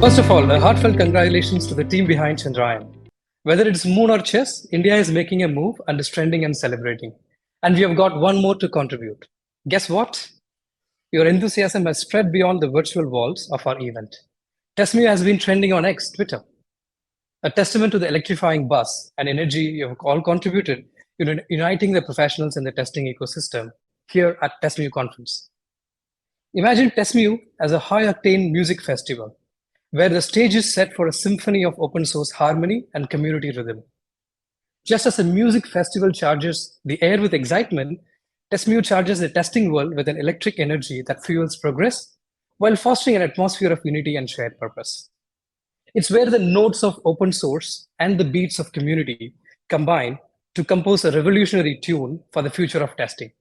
First of all, a heartfelt congratulations to the team behind Chandrayaan. Whether it's moon or chess, India is making a move and is trending and celebrating. And we have got one more to contribute. Guess what? Your enthusiasm has spread beyond the virtual walls of our event. TestMu has been trending on X, Twitter, a testament to the electrifying buzz and energy you have all contributed in uniting the professionals in the testing ecosystem here at TestMu conference. Imagine TestMu as a high-octane music festival, where the stage is set for a symphony of open source harmony and community rhythm. Just as a music festival charges the air with excitement, TestMu charges the testing world with an electric energy that fuels progress while fostering an atmosphere of unity and shared purpose. It's where the notes of open source and the beats of community combine to compose a revolutionary tune for the future of testing.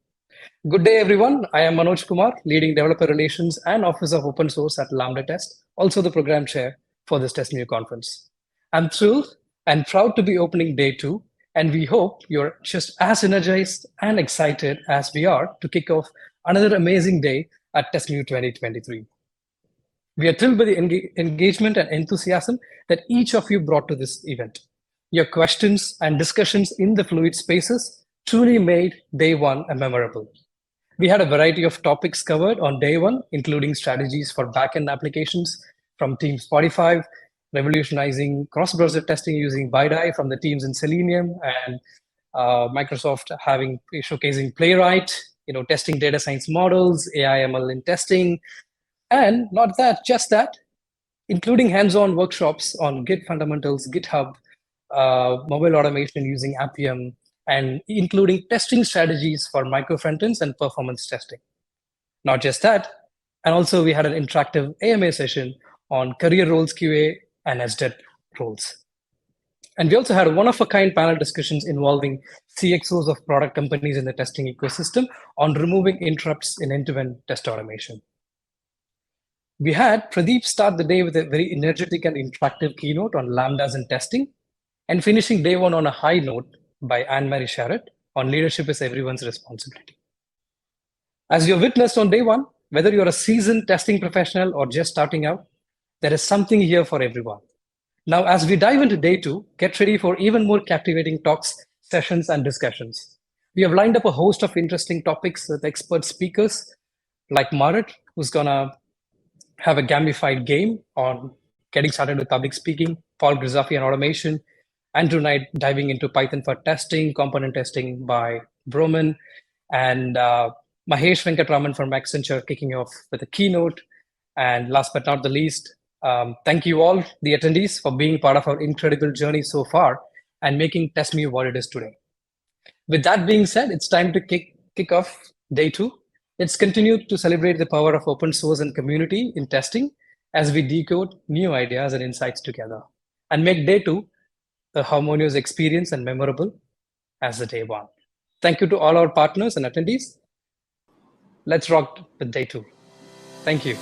Good day, everyone. I am Manoj Kumar, leading Developer Relations and Office of Open Source at Lambda Test, also the program chair for this TestMu conference. I'm thrilled and proud to be opening day 2, and we hope you're just as energized and excited as we are to kick off another amazing day at TestMu 2023. We are thrilled by the engagement and enthusiasm that each of you brought to this event. Your questions and discussions in the fluid spaces truly made day 1 a memorable. We had a variety of topics covered on day 1, including strategies for backend applications from Team Spotify, revolutionizing cross-browser testing using BiDi from the teams in Selenium, and Microsoft showcasing Playwright, testing data science models, AI/ML in testing, and not that, just that, including hands-on workshops on Git fundamentals, GitHub, mobile automation using Appium, and including testing strategies for micro frontends and performance testing. Not just that, and also we had an interactive AMA session on career roles QA and SDET roles. And we also had one-of-a-kind panel discussions involving CXOs of product companies in the testing ecosystem on removing interrupts in end-to-end test automation. We had Pradeep start the day with a very energetic and interactive keynote on lambdas and testing, and finishing day 1 on a high note by Anne-Marie Charette on leadership is everyone's responsibility. As you witnessed on day 1, whether you're a seasoned testing professional or just starting out, there is something here for everyone. Now, as we dive into day 2, get ready for even more captivating talks, sessions, and discussions. We have lined up a host of interesting topics with expert speakers like Marit, who's gonna have a gamified game on getting started with public speaking, Paul Grisafi on automation, Andrew Knight diving into Python for testing, component testing by Broman, and Mahesh Venkatraman from Accenture kicking off with a keynote. And last but not the least, thank you all, the attendees, for being part of our incredible journey so far and making TestMu what it is today. With that being said, it's time to kick off day 2. Let's continue to celebrate the power of open source and community in testing as we decode new ideas and insights together and make day 2 a harmonious experience and memorable as the day 1. Thank you to all our partners and attendees. Let's rock with day 2. Thank you.